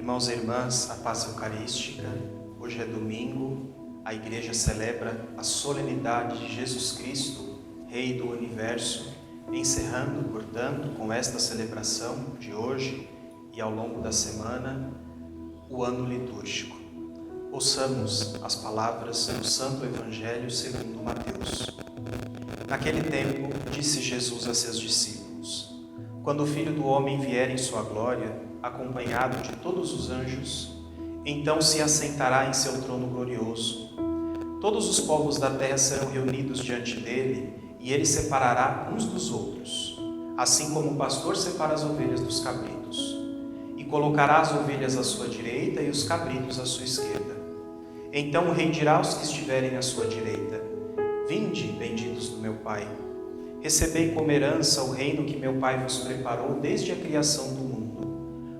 Irmãos e irmãs, a paz eucarística. Hoje é domingo, a Igreja celebra a solenidade de Jesus Cristo, Rei do Universo, encerrando, portanto, com esta celebração de hoje e ao longo da semana, o ano litúrgico. Ouçamos as palavras do Santo Evangelho segundo Mateus. Naquele tempo, disse Jesus a seus discípulos: quando o Filho do Homem vier em sua glória, acompanhado de todos os anjos, então se assentará em seu trono glorioso. Todos os povos da terra serão reunidos diante dele, e ele separará uns dos outros, assim como o pastor separa as ovelhas dos cabritos, e colocará as ovelhas à sua direita e os cabritos à sua esquerda. Então o rei dirá aos que estiverem à sua direita: vinde, benditos do meu Pai, recebei como herança o reino que meu Pai vos preparou desde a criação do mundo.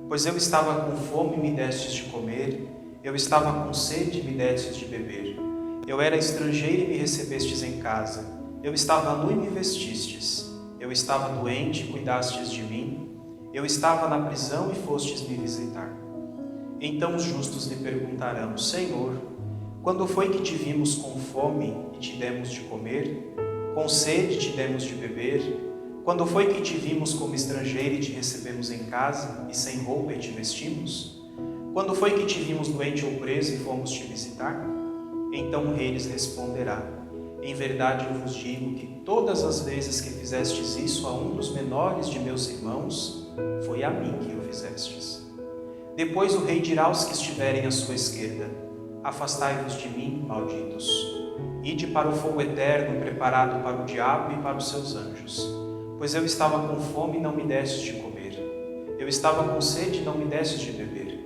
Pois eu estava com fome e me destes de comer, eu estava com sede e me destes de beber. Eu era estrangeiro e me recebestes em casa, eu estava nu e me vestistes. Eu estava doente e cuidastes de mim, eu estava na prisão e fostes me visitar. Então os justos lhe perguntarão: Senhor, quando foi que te vimos com fome e te demos de comer, com sede e te demos de beber? Quando foi que te vimos como estrangeiro e te recebemos em casa, e sem roupa e te vestimos? Quando foi que te vimos doente ou preso e fomos te visitar? Então o rei lhes responderá: em verdade eu vos digo que todas as vezes que fizestes isso a um dos menores de meus irmãos, foi a mim que o fizestes. Depois o rei dirá aos que estiverem à sua esquerda: afastai-vos de mim, malditos. Ide para o fogo eterno preparado para o diabo e para os seus anjos. Pois eu estava com fome e não me destes de comer. Eu estava com sede e não me destes de beber.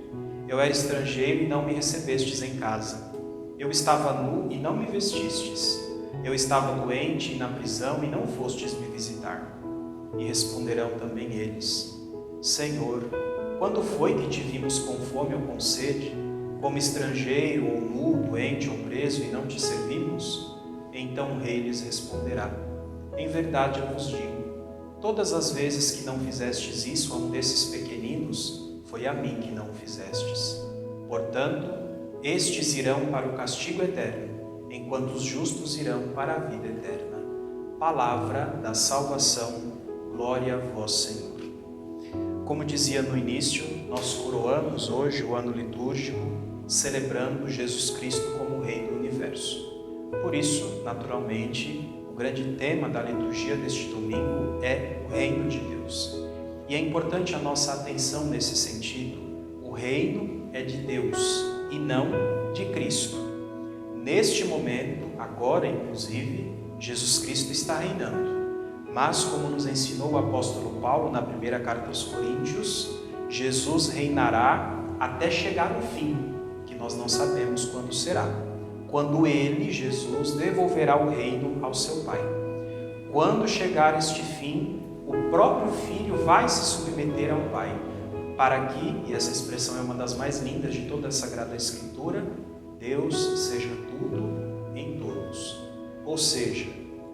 Eu era estrangeiro e não me recebestes em casa. Eu estava nu e não me vestistes. Eu estava doente e na prisão e não fostes me visitar. E responderão também eles: Senhor, quando foi que te vimos com fome ou com sede, como estrangeiro ou nu, doente ou preso e não te servimos? Então o rei lhes responderá: em verdade eu vos digo, todas as vezes que não fizestes isso a um desses pequeninos, foi a mim que não o fizestes. Portanto, estes irão para o castigo eterno, enquanto os justos irão para a vida eterna. Palavra da salvação, glória a vós, Senhor. Como dizia no início, nós coroamos hoje o ano litúrgico, celebrando Jesus Cristo como Rei do Universo. Por isso, naturalmente, o grande tema da liturgia deste domingo é o Reino de Deus. E é importante a nossa atenção nesse sentido. O reino é de Deus e não de Cristo. Neste momento, agora inclusive, Jesus Cristo está reinando. Mas, como nos ensinou o apóstolo Paulo na primeira carta aos Coríntios, Jesus reinará até chegar o fim, que nós não sabemos quando será. Quando ele, Jesus, devolverá o reino ao seu Pai. Quando chegar este fim, o próprio Filho vai se submeter ao Pai, para que, e essa expressão é uma das mais lindas de toda a Sagrada Escritura, Deus seja tudo em todos. Ou seja,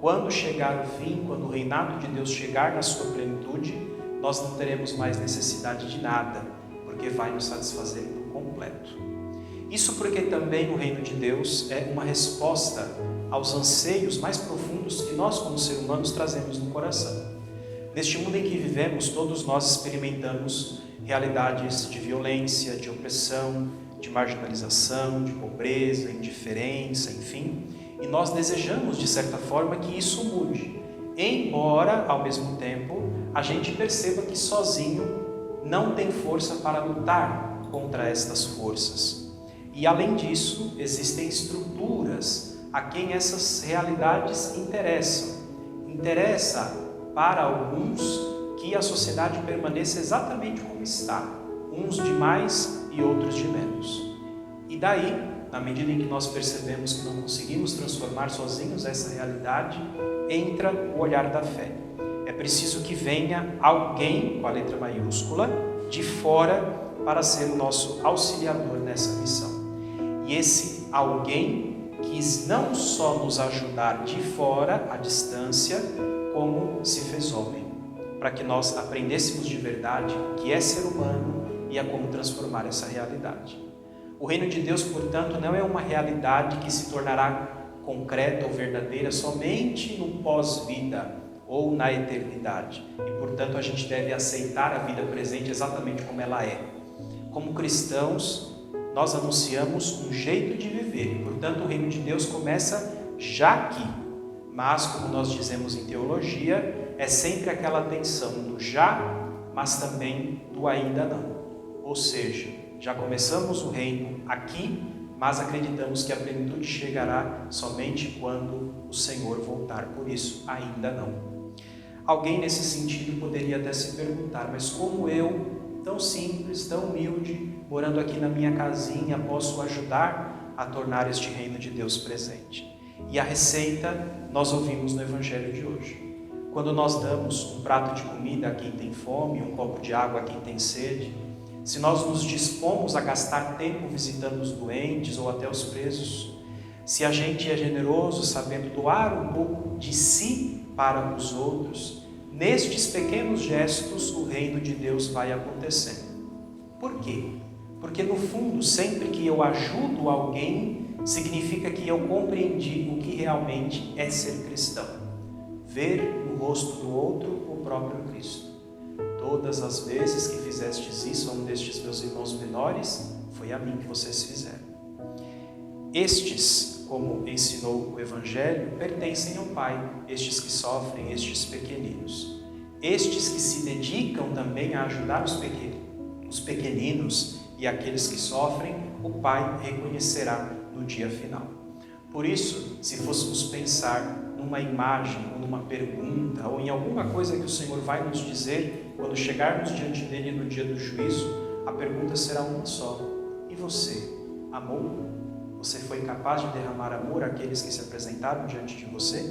quando chegar o fim, quando o reinado de Deus chegar na sua plenitude, nós não teremos mais necessidade de nada, porque vai nos satisfazer por completo. Isso porque também o reino de Deus é uma resposta aos anseios mais profundos que nós, como seres humanos, trazemos no coração. Neste mundo em que vivemos, todos nós experimentamos realidades de violência, de opressão, de marginalização, de pobreza, indiferença, enfim, e nós desejamos, de certa forma, que isso mude, embora, ao mesmo tempo, a gente perceba que sozinho não tem força para lutar contra estas forças. E, além disso, existem estruturas a quem essas realidades interessam. Interessa para alguns que a sociedade permaneça exatamente como está, uns de mais e outros de menos. E daí, na medida em que nós percebemos que não conseguimos transformar sozinhos essa realidade, entra o olhar da fé. É preciso que venha alguém, com a letra maiúscula, de fora para ser o nosso auxiliador nessa missão. E esse alguém quis não só nos ajudar de fora, à distância, como se fez homem, para que nós aprendêssemos de verdade o que é ser humano e a como transformar essa realidade. O reino de Deus, portanto, não é uma realidade que se tornará concreta ou verdadeira somente no pós-vida ou na eternidade. E, portanto, a gente deve aceitar a vida presente exatamente como ela é. Como cristãos, nós anunciamos um jeito de viver. E, portanto, o reino de Deus começa já aqui. Mas, como nós dizemos em teologia, é sempre aquela tensão do já, mas também do ainda não. Ou seja, já começamos o reino aqui, mas acreditamos que a plenitude chegará somente quando o Senhor voltar. Por isso, ainda não. Alguém nesse sentido poderia até se perguntar, mas como eu, tão simples, tão humilde, morando aqui na minha casinha, posso ajudar a tornar este reino de Deus presente? E a receita nós ouvimos no Evangelho de hoje. Quando nós damos um prato de comida a quem tem fome, um copo de água a quem tem sede, se nós nos dispomos a gastar tempo visitando os doentes ou até os presos, se a gente é generoso, sabendo doar um pouco de si para os outros, nestes pequenos gestos o reino de Deus vai acontecendo. Por quê? Porque no fundo, sempre que eu ajudo alguém, significa que eu compreendi o que realmente é ser cristão. Ver no rosto do outro o próprio Cristo. Todas as vezes que fizestes isso a um destes meus irmãos menores, foi a mim que vocês fizeram. Estes, como ensinou o Evangelho, pertencem ao Pai, estes que sofrem, estes pequeninos. Estes que se dedicam também a ajudar os pequeninos e aqueles que sofrem, o Pai reconhecerá no dia final. Por isso, se fôssemos pensar numa imagem, ou numa pergunta, ou em alguma coisa que o Senhor vai nos dizer quando chegarmos diante dele no dia do juízo, a pergunta será uma só: e você, amou? Você foi capaz de derramar amor àqueles que se apresentaram diante de você?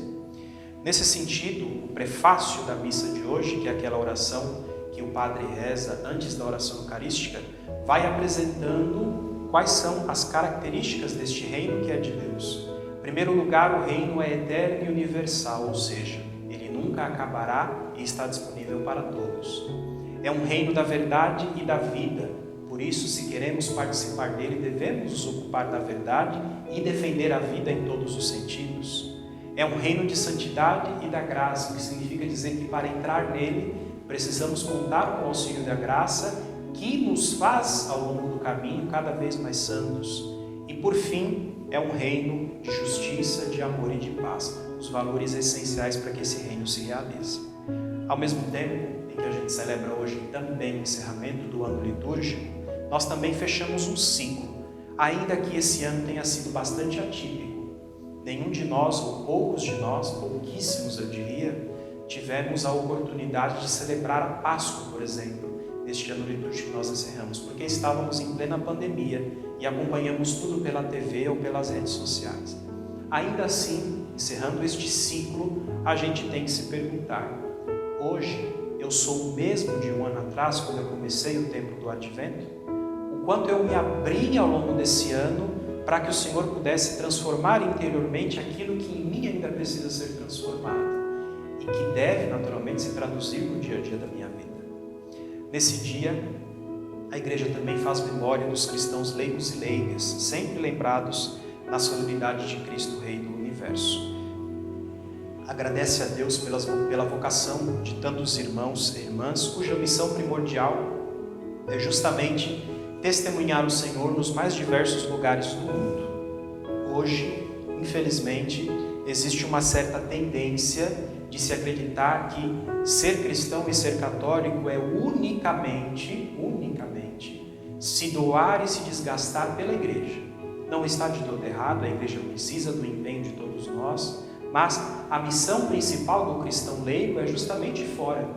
Nesse sentido, o prefácio da missa de hoje, que é aquela oração que o padre reza antes da oração eucarística, vai apresentando quais são as características deste reino que é de Deus. Em primeiro lugar, o reino é eterno e universal, ou seja, ele nunca acabará e está disponível para todos. É um reino da verdade e da vida. Por isso, se queremos participar dele, devemos nos ocupar da verdade e defender a vida em todos os sentidos. É um reino de santidade e da graça, que significa dizer que para entrar nele, precisamos contar com o auxílio da graça, que nos faz, ao longo do caminho, cada vez mais santos. E, por fim, é um reino de justiça, de amor e de paz, os valores essenciais para que esse reino se realize. Ao mesmo tempo em que a gente celebra hoje também o encerramento do ano litúrgico, nós também fechamos um ciclo, ainda que esse ano tenha sido bastante atípico. Nenhum de nós, ou poucos de nós, pouquíssimos eu diria, tivemos a oportunidade de celebrar a Páscoa, por exemplo, neste ano litúrgico que nós encerramos, porque estávamos em plena pandemia e acompanhamos tudo pela TV ou pelas redes sociais. Ainda assim, encerrando este ciclo, a gente tem que se perguntar: hoje eu sou o mesmo de um ano atrás, quando eu comecei o tempo do Advento? O quanto eu me abri ao longo desse ano para que o Senhor pudesse transformar interiormente aquilo que em mim ainda precisa ser transformado e que deve naturalmente se traduzir no dia a dia da minha vida. Nesse dia, a Igreja também faz memória dos cristãos leigos e leigas, sempre lembrados na solenidade de Cristo, Rei do Universo. Agradece a Deus pela vocação de tantos irmãos e irmãs, cuja missão primordial é justamente testemunhar o Senhor nos mais diversos lugares do mundo. Hoje, infelizmente, existe uma certa tendência de se acreditar que ser cristão e ser católico é unicamente se doar e se desgastar pela Igreja. Não está de todo errado, a Igreja precisa do empenho de todos nós, mas a missão principal do cristão leigo é justamente fora.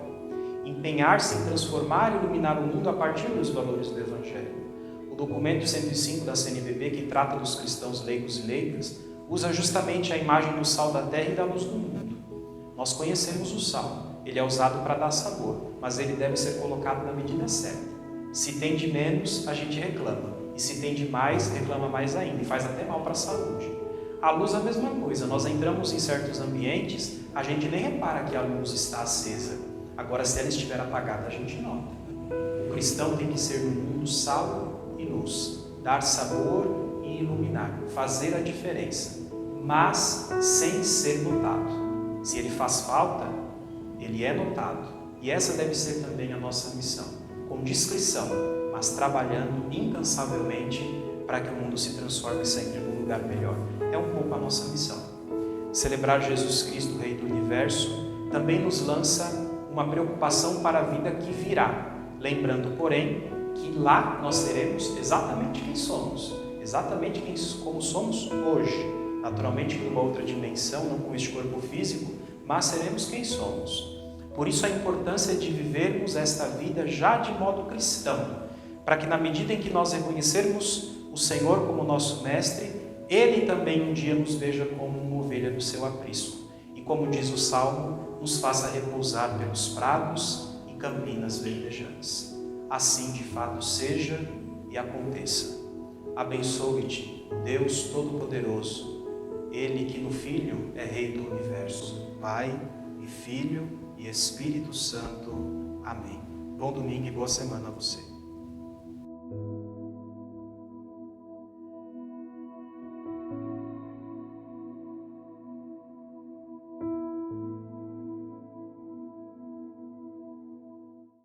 Empenhar-se em transformar e iluminar o mundo a partir dos valores do Evangelho. O documento 105 da CNBB, que trata dos cristãos leigos e leigas, usa justamente a imagem do sal da terra e da luz do mundo. Nós conhecemos o sal, ele é usado para dar sabor, mas ele deve ser colocado na medida certa. Se tem de menos, a gente reclama, e se tem de mais, reclama mais ainda, e faz até mal para a saúde. A luz é a mesma coisa, nós entramos em certos ambientes, a gente nem repara que a luz está acesa. Agora, se ela estiver apagada, a gente nota. O cristão tem que ser no mundo sal e luz, dar sabor e iluminar, fazer a diferença, mas sem ser notado. Se ele faz falta, ele é notado. E essa deve ser também a nossa missão, com discrição, mas trabalhando incansavelmente para que o mundo se transforme sempre num lugar melhor. É um pouco a nossa missão. Celebrar Jesus Cristo, Rei do Universo, também nos lança uma preocupação para a vida que virá, lembrando, porém, que lá nós seremos exatamente quem somos, exatamente como somos hoje, naturalmente numa outra dimensão, não com este corpo físico, mas seremos quem somos. Por isso a importância de vivermos esta vida já de modo cristão, para que na medida em que nós reconhecermos o Senhor como nosso Mestre, Ele também um dia nos veja como uma ovelha do seu aprisco. E como diz o Salmo, nos faça repousar pelos prados e campinas verdejantes. Assim de fato seja e aconteça. Abençoe-te, Deus Todo-Poderoso, Ele que no Filho é Rei do Universo, Pai e Filho e Espírito Santo. Amém. Bom domingo e boa semana a você.